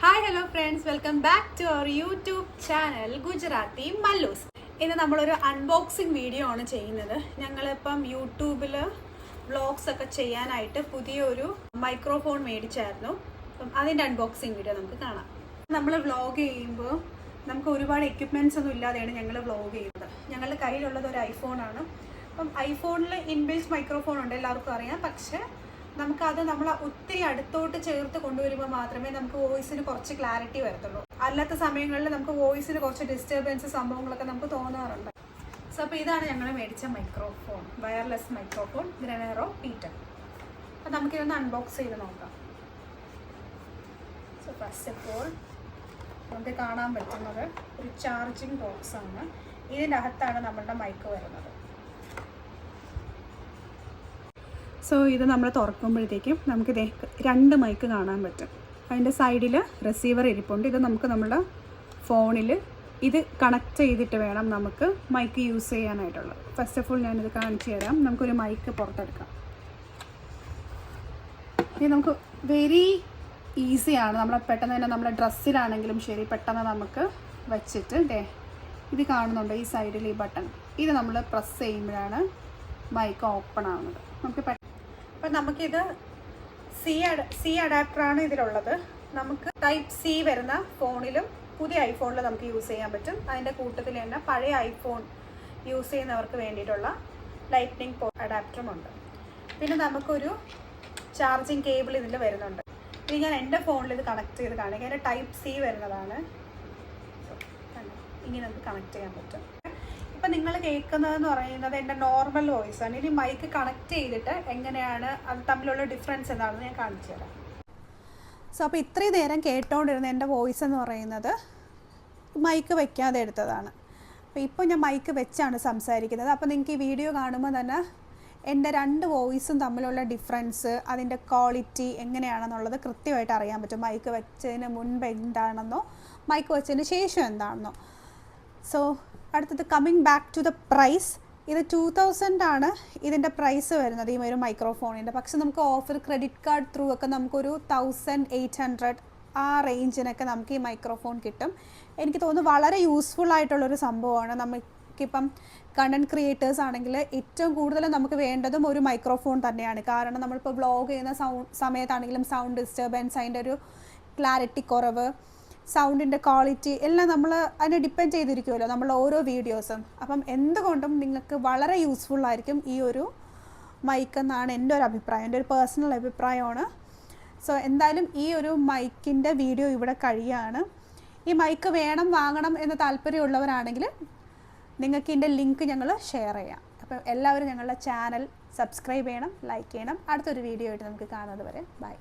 Hi hello friends, welcome back to our YouTube channel Gujarati Mallus. ഇന്ന് നമ്മളൊരു unboxing video ആണ് ചെയ്യുന്നത്. ഞങ്ങളിപ്പം യൂട്യൂബിൽ വ്ളോഗ്സ് ഒക്കെ ചെയ്യാനായിട്ട് പുതിയൊരു മൈക്രോഫോൺ മേടിച്ചായിരുന്നു. അപ്പം അതിൻ്റെ അൺബോക്സിങ് വീഡിയോ നമുക്ക് കാണാം. നമ്മൾ വ്ളോഗ് ചെയ്യുമ്പോൾ നമുക്ക് ഒരുപാട് എക്യുപ്മെൻറ്റ്സ് ഒന്നും ഇല്ലാതെയാണ് ഞങ്ങൾ വ്ളോഗ് ചെയ്യുന്നത്. ഞങ്ങളുടെ കയ്യിലുള്ളത് ഒരു ഐഫോണാണ്. അപ്പം ഐഫോണിൽ ഇൻബിൽറ്റ് മൈക്രോഫോൺ ഉണ്ട്, എല്ലാവർക്കും അറിയാം. പക്ഷേ നമുക്കത് നമ്മൾ ഒത്തിരി അടുത്തോട്ട് ചേർത്ത് കൊണ്ടുവരുമ്പോൾ മാത്രമേ നമുക്ക് വോയിസിന് കുറച്ച് ക്ലാരിറ്റി വരത്തുള്ളൂ. അല്ലാത്ത സമയങ്ങളിൽ നമുക്ക് വോയിസിന് കുറച്ച് ഡിസ്റ്റർബൻസ് സംഭവങ്ങളൊക്കെ നമുക്ക് തോന്നാറുണ്ട്. സോ അപ്പോൾ ഇതാണ് ഞങ്ങൾ മേടിച്ച മൈക്രോഫോൺ, വയർലെസ് മൈക്രോഫോൺ ഗ്രെനേറോ P10. അപ്പം നമുക്കിതൊന്ന് അൺബോക്സ് ചെയ്ത് നോക്കാം. സോ ഫസ്റ്റ് ഓഫ് ഓൾ നമുക്ക് കാണാൻ പറ്റുന്നത് ഒരു ചാർജിങ് ബോക്സാണ്. ഇതിൻ്റെ അകത്താണ് നമ്മളുടെ മൈക്ക് വരുന്നത്. സോ ഇത് നമ്മൾ തുറക്കുമ്പോഴത്തേക്കും നമുക്കിത് രണ്ട് മൈക്ക് കാണാൻ പറ്റും. അതിൻ്റെ സൈഡിൽ റിസീവർ ഇരിപ്പുണ്ട്. ഇത് നമുക്ക് നമ്മുടെ ഫോണിൽ ഇത് കണക്ട് ചെയ്തിട്ട് വേണം നമുക്ക് മൈക്ക് യൂസ് ചെയ്യാനായിട്ടുള്ളത്. ഫസ്റ്റ് ഓഫ് ഓൾ ഞാനിത് കാണിച്ചു തരാം. നമുക്കൊരു മൈക്ക് പുറത്തെടുക്കാം. ഇത് നമുക്ക് വെരി ഈസിയാണ്. നമ്മൾ പെട്ടെന്ന് തന്നെ നമ്മുടെ ഡ്രസ്സിലാണെങ്കിലും ശരി പെട്ടെന്ന് നമുക്ക് വച്ചിട്ട് ഇത് കാണുന്നുണ്ട് ഈ സൈഡിൽ ഈ ബട്ടൺ. ഇത് നമ്മൾ പ്രസ് ചെയ്യുമ്പോഴാണ് മൈക്ക് ഓപ്പൺ ആവുന്നത്. അപ്പം നമുക്കിത് സി അഡാപ്റ്ററാണ് ഇതിലുള്ളത്. നമുക്ക് ടൈപ്പ് സി വരുന്ന ഫോണിലും പുതിയ ഐഫോണിലും നമുക്ക് യൂസ് ചെയ്യാൻ പറ്റും. അതിൻ്റെ കൂട്ടത്തിൽ തന്നെ പഴയ ഐഫോൺ യൂസ് ചെയ്യുന്നവർക്ക് വേണ്ടിയിട്ടുള്ള ലൈറ്റ്നിങ് അഡാപ്റ്ററും ഉണ്ട്. പിന്നെ നമുക്കൊരു ചാർജിങ് കേബിൾ ഇതിൽ വരുന്നുണ്ട്. ഇത് ഞാൻ എൻ്റെ ഫോണിൽ ഇത് കണക്ട് ചെയ്ത് കാണിക്കാം. അതിൻ്റെ ടൈപ്പ് സി വരുന്നതാണ്. ഇങ്ങനെ നമുക്ക് കണക്ട് ചെയ്യാൻ പറ്റും. ഇപ്പം നിങ്ങൾ കേൾക്കുന്നതെന്ന് പറയുന്നത് എൻ്റെ നോർമൽ വോയിസാണ്. ഇനി മൈക്ക് കണക്ട് ചെയ്തിട്ട് എങ്ങനെയാണ് അത് തമ്മിലുള്ള ഡിഫറൻസ് എന്താണെന്ന് ഞാൻ കാണിച്ചു തരാം. സോ അപ്പോൾ ഇത്രയും നേരം കേട്ടോണ്ടിരുന്ന എൻ്റെ വോയിസ് എന്ന് പറയുന്നത് മൈക്ക് വയ്ക്കാതെ എടുത്തതാണ്. അപ്പോൾ ഇപ്പോൾ ഞാൻ മൈക്ക് വെച്ചാണ് സംസാരിക്കുന്നത്. അപ്പോൾ നിങ്ങൾക്ക് ഈ വീഡിയോ കാണുമ്പോൾ തന്നെ എൻ്റെ രണ്ട് വോയിസും തമ്മിലുള്ള ഡിഫറൻസ്, അതിൻ്റെ ക്വാളിറ്റി എങ്ങനെയാണെന്നുള്ളത് കൃത്യമായിട്ട് അറിയാൻ പറ്റും. മൈക്ക് വെച്ചതിന് മുൻപ് എന്താണെന്നോ മൈക്ക് വെച്ചതിന് ശേഷം എന്താണെന്നോ. സോ അടുത്തത് coming back to the price. ഇത് 2000 ആണ് ഇതിൻ്റെ പ്രൈസ് വരുന്നത് ഈ ഒരു മൈക്രോഫോണിൻ്റെ. പക്ഷെ നമുക്ക് ഓഫർ ക്രെഡിറ്റ് കാർഡ് ത്രൂ ഒക്കെ നമുക്കൊരു 1800 ആ റേഞ്ചിനൊക്കെ നമുക്ക് ഈ മൈക്രോഫോൺ കിട്ടും. എനിക്ക് തോന്നുന്നു വളരെ യൂസ്ഫുൾ ആയിട്ടുള്ളൊരു സംഭവമാണ്. നമുക്കിപ്പം കണ്ടൻറ് ക്രിയേറ്റേഴ്സ് ആണെങ്കിൽ ഏറ്റവും കൂടുതൽ നമുക്ക് വേണ്ടതും ഒരു മൈക്രോഫോൺ തന്നെയാണ്. കാരണം നമ്മളിപ്പോൾ വ്ളോഗ് ചെയ്യുന്ന സമയത്താണെങ്കിലും സൗണ്ട് ഡിസ്റ്റർബൻസ്, അതിൻ്റെ ഒരു ക്ലാരിറ്റി കുറവ്, സൗണ്ടിൻ്റെ ക്വാളിറ്റി എല്ലാം നമ്മൾ അതിനെ ഡിപ്പെൻഡ് ചെയ്തിരിക്കുമല്ലോ നമ്മൾ ഓരോ വീഡിയോസും. അപ്പം എന്തുകൊണ്ടും നിങ്ങൾക്ക് വളരെ യൂസ്ഫുൾ ആയിരിക്കും ഈ ഒരു മൈക്ക് എന്നാണ് എൻ്റെ ഒരു അഭിപ്രായം, എൻ്റെ ഒരു പേഴ്സണൽ അഭിപ്രായമാണ്. സോ എന്തായാലും ഈ ഒരു മൈക്കിൻ്റെ വീഡിയോ ഇവിടെ കഴിയാണ്. ഈ മൈക്ക് വേണം വാങ്ങണം എന്ന് താല്പര്യമുള്ളവരാണെങ്കിൽ നിങ്ങൾക്ക് ഇതിൻ്റെ ലിങ്ക് ഞങ്ങൾ ഷെയർ ചെയ്യാം. അപ്പോൾ എല്ലാവരും ഞങ്ങളുടെ ചാനൽ സബ്സ്ക്രൈബ് ചെയ്യണം, ലൈക്ക് ചെയ്യണം. അടുത്തൊരു വീഡിയോ ആയിട്ട് നമുക്ക് കാണുന്നത് വരെ ബൈ.